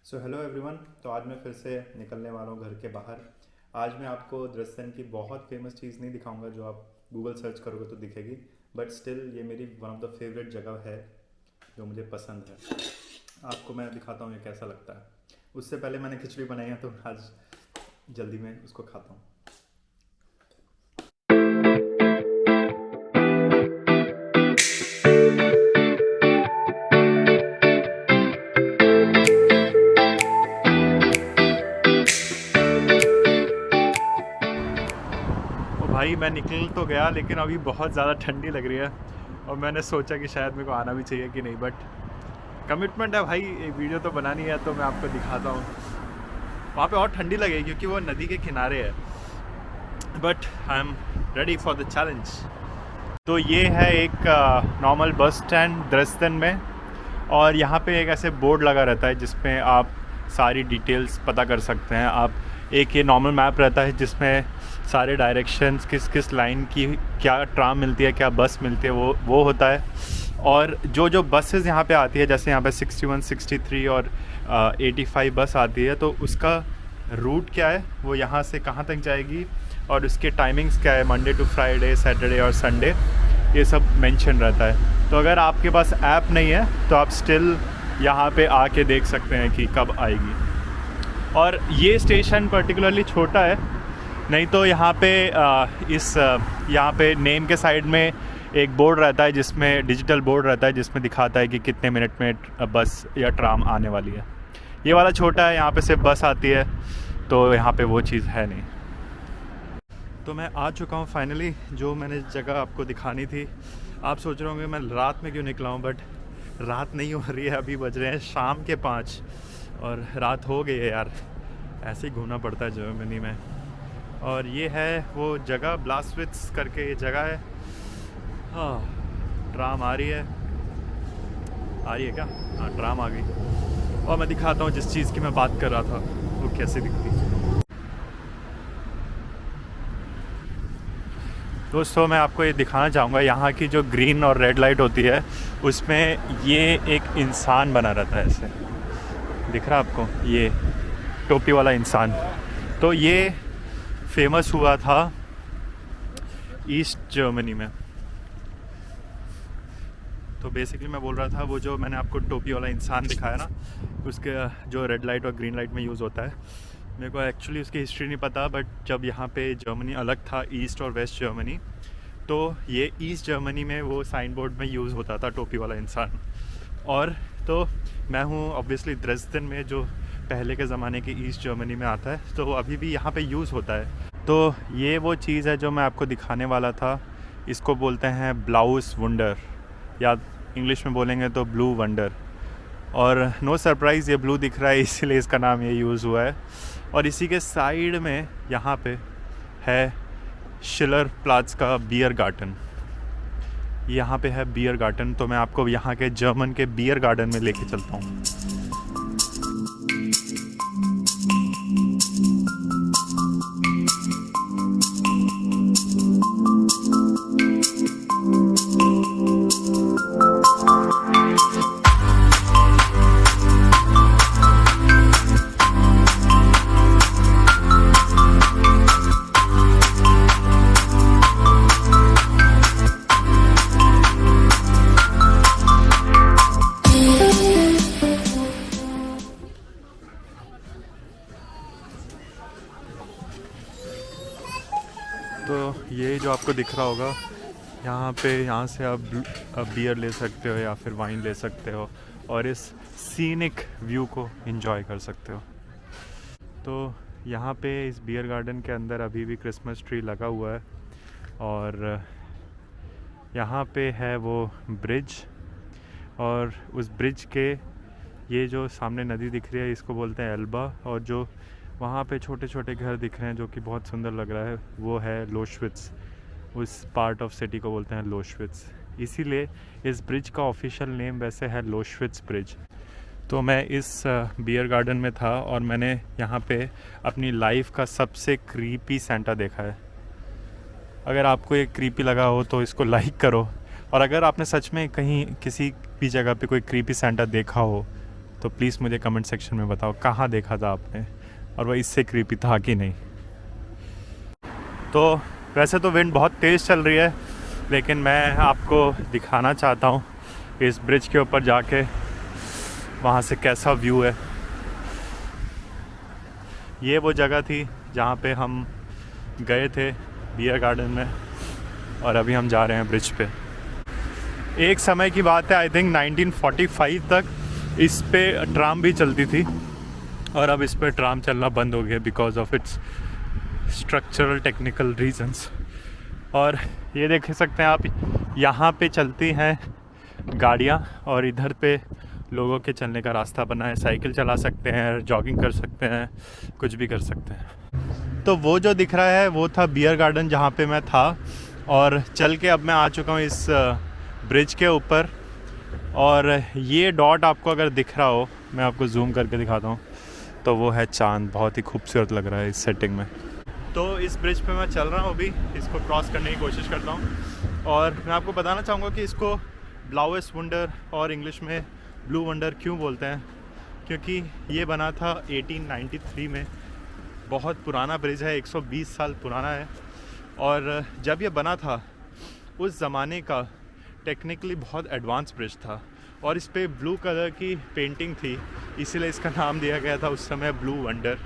So hello everyone. तो आज मैं फिर से निकलने वाला हूँ घर के बाहर। आज मैं आपको दृश्यन की बहुत फेमस चीज़ नहीं दिखाऊंगा जो आप गूगल सर्च करोगे तो दिखेगी, बट स्टिल ये मेरी वन ऑफ द फेवरेट जगह है जो मुझे पसंद है। आपको मैं दिखाता हूँ ये कैसा लगता है। उससे पहले मैंने खिचड़ी बनाई है तो आज जल्दी में उसको खाता हूँ। भाई मैं निकल तो गया लेकिन अभी बहुत ज़्यादा ठंडी लग रही है और मैंने सोचा कि शायद मेरे को आना भी चाहिए कि नहीं, बट कमिटमेंट है भाई, एक वीडियो तो बनानी है तो मैं आपको दिखाता हूँ। वहाँ पे और ठंडी लगेगी क्योंकि वो नदी के किनारे है, but I am ready for the challenge. तो ये है एक नॉर्मल बस स्टैंड दृश्यन में, और यहाँ पे एक ऐसे बोर्ड लगा रहता है जिसमें आप सारी डिटेल्स पता कर सकते हैं। आप एक ये नॉर्मल मैप रहता है जिसमें सारे डायरेक्शंस, किस किस लाइन की क्या ट्राम मिलती है, क्या बस मिलती है, वो होता है। और जो बसेस यहाँ पे आती है, जैसे यहाँ पे 61, 63 और 85 बस आती है, तो उसका रूट क्या है, वो यहाँ से कहाँ तक जाएगी और उसके टाइमिंग्स क्या है, मंडे टू फ्राइडे, सैटरडे और संडे, ये सब मेंशन रहता है। तो अगर आपके पास ऐप नहीं है तो आप स्टिल यहाँ पे आके देख सकते हैं कि कब आएगी। और ये स्टेशन पर्टिकुलरली छोटा है, नहीं तो यहाँ पे यहाँ पे नेम के साइड में एक बोर्ड रहता है जिसमें डिजिटल बोर्ड रहता है जिसमें दिखाता है कि कितने मिनट में बस या ट्राम आने वाली है। ये वाला छोटा है, यहाँ पे सिर्फ बस आती है, तो यहाँ पे वो चीज़ है नहीं। तो मैं आ चुका हूँ फाइनली, जो मैंने जगह आपको दिखानी थी। आप सोच रहे होंगे मैं रात में क्यों निकला हूँ, बट रात नहीं हो रही है, अभी बज रहे हैं शाम के 5 और रात हो गई है यार। ऐसे ही घूमना पड़ता है जर्मनी में। और ये है वो जगह, ब्लास्विट्स करके ये जगह है। हाँ, ट्राम आ रही है क्या? हाँ, ट्राम आ गई। और मैं दिखाता हूँ जिस चीज़ की मैं बात कर रहा था वो कैसे दिखती है। दोस्तों मैं आपको ये दिखाना चाहूँगा, यहाँ की जो ग्रीन और रेड लाइट होती है उसमें ये एक इंसान बना रहता है, ऐसे दिख रहा है आपको, ये टोपी वाला इंसान। तो ये फेमस हुआ था ईस्ट जर्मनी में। तो बेसिकली मैं बोल रहा था, वो जो मैंने आपको टोपी वाला इंसान दिखाया ना, उसके जो रेड लाइट और ग्रीन लाइट में यूज़ होता है, मेरे को एक्चुअली उसकी हिस्ट्री नहीं पता, बट जब यहाँ पे जर्मनी अलग था, ईस्ट और वेस्ट जर्मनी, तो ये ईस्ट जर्मनी में वो साइन बोर्ड में यूज़ होता था टोपी वाला इंसान। और तो मैं हूँ ऑब्वियसली द्रेसडेन में, जो पहले के ज़माने के ईस्ट जर्मनी में आता है, तो अभी भी यहाँ पे यूज़ होता है। तो ये वो चीज़ है जो मैं आपको दिखाने वाला था। इसको बोलते हैं ब्लाउस वंडर, या इंग्लिश में बोलेंगे तो ब्लू वंडर। और नो सरप्राइज़ ये ब्लू दिख रहा है इसीलिए इसका नाम ये यूज़ हुआ है। और इसी के साइड में यहाँ पे है शिलर प्लाट्स का बियर गार्डन। यहाँ पे है बियर गार्डन, तो मैं आपको यहाँ के जर्मन के बियर गार्डन में लेके चलता हूँ। तो ये जो आपको दिख रहा होगा, यहाँ से आप बियर ले सकते हो या फिर वाइन ले सकते हो और इस सीनिक व्यू को एंजॉय कर सकते हो। तो यहाँ पे इस बियर गार्डन के अंदर अभी भी क्रिसमस ट्री लगा हुआ है, और यहाँ पे है वो ब्रिज, और उस ब्रिज के ये जो सामने नदी दिख रही है इसको बोलते हैं एल्बा, और जो वहाँ पे छोटे छोटे घर दिख रहे हैं जो कि बहुत सुंदर लग रहा है, वो है लोशविट्स। उस पार्ट ऑफ सिटी को बोलते हैं लोशविट्स, इसीलिए इस ब्रिज का ऑफिशियल नेम वैसे है लोशविट्स ब्रिज। तो मैं इस बियर गार्डन में था और मैंने यहाँ पे अपनी लाइफ का सबसे क्रीपी सेंटा देखा है। अगर आपको ये क्रीपी लगा हो तो इसको लाइक करो, और अगर आपने सच में कहीं किसी भी जगह पे कोई क्रीपी सेंटा देखा हो तो प्लीज़ मुझे कमेंट सेक्शन में बताओ कहाँ देखा था आपने और वह इससे क्रीपी था कि नहीं। तो वैसे तो विंड बहुत तेज़ चल रही है, लेकिन मैं आपको दिखाना चाहता हूँ इस ब्रिज के ऊपर जाके वहाँ से कैसा व्यू है। ये वो जगह थी जहाँ पे हम गए थे बियर गार्डन में, और अभी हम जा रहे हैं ब्रिज पे। एक समय की बात है, आई थिंक 1945 तक इस पे ट्राम भी चलती थी, और अब इस पे ट्राम चलना बंद हो गया because of its structural technical reasons. और ये देख सकते हैं आप, यहाँ पे चलती हैं गाड़ियाँ और इधर पे लोगों के चलने का रास्ता बना है। साइकिल चला सकते हैं, जॉगिंग कर सकते हैं, कुछ भी कर सकते हैं। तो वो जो दिख रहा है वो था बियर गार्डन जहाँ पे मैं था, और चल के अब मैं आ चुका हूँ इस ब्रिज के ऊपर। और ये डॉट आपको अगर दिख रहा हो, मैं आपको जूम करके दिखाता हूँ, तो वो है चांद। बहुत ही खूबसूरत लग रहा है इस सेटिंग में। तो इस ब्रिज पे मैं चल रहा हूँ अभी, इसको क्रॉस करने की कोशिश करता हूँ। और मैं आपको बताना चाहूँगा कि इसको ब्लाउएस्ट वंडर और इंग्लिश में ब्लू वंडर क्यों बोलते हैं, क्योंकि ये बना था 1893 में। बहुत पुराना ब्रिज है, 120 साल पुराना है। और जब ये बना था उस ज़माने का टेक्निकली बहुत एडवांस ब्रिज था, और इस पे ब्लू कलर की पेंटिंग थी, इसीलिए इसका नाम दिया गया था उस समय ब्लू वंडर।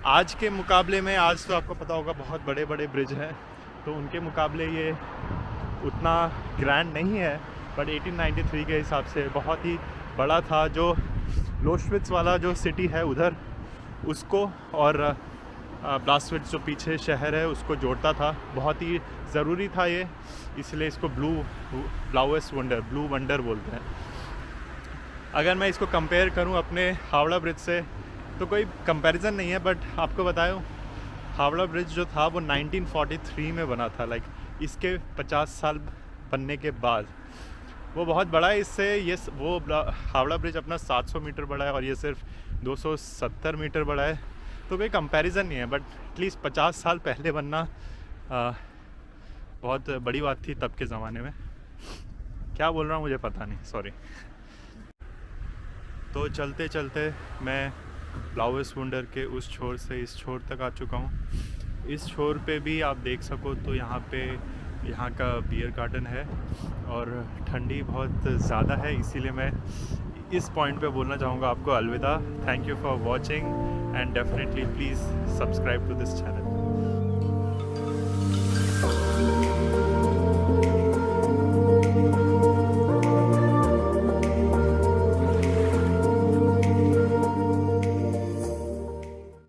आज के मुकाबले में, आज तो आपको पता होगा बहुत बड़े बड़े ब्रिज हैं, तो उनके मुकाबले ये उतना ग्रैंड नहीं है, बट 1893 के हिसाब से बहुत ही बड़ा था। जो लोश्विट्ज़ वाला जो सिटी है उधर, उसको और ब्लास्टविट्ज़ जो पीछे शहर है उसको जोड़ता था। बहुत ही ज़रूरी था ये, इसलिए इसको ब्लाउएस्ट वंडर, ब्लू वंडर बोलते हैं। अगर मैं इसको कंपेयर करूं अपने हावड़ा ब्रिज से, तो कोई कंपैरिजन नहीं है, बट आपको बताऊं हावड़ा ब्रिज जो था वो 1943 में बना था। लाइक इसके 50 साल बनने के बाद वो बहुत बड़ा है। इससे ये वो हावड़ा ब्रिज अपना 700 मीटर बड़ा है, और ये सिर्फ 270 मीटर बड़ा है, तो कोई कंपैरिजन नहीं है। बट एटलीस्ट 50 साल पहले बनना बहुत बड़ी बात थी तब के ज़माने में। क्या बोल रहा हूँ मुझे पता नहीं, सॉरी। तो चलते चलते मैं ब्लाउएस्ट वंडर के उस छोर से इस छोर तक आ चुका हूँ। इस छोर पे भी आप देख सको तो यहाँ का बियर गार्डन है, और ठंडी बहुत ज़्यादा है, इसीलिए मैं इस पॉइंट पे बोलना चाहूँगा आपको अलविदा। Thank you for watching, and definitely please subscribe to this channel.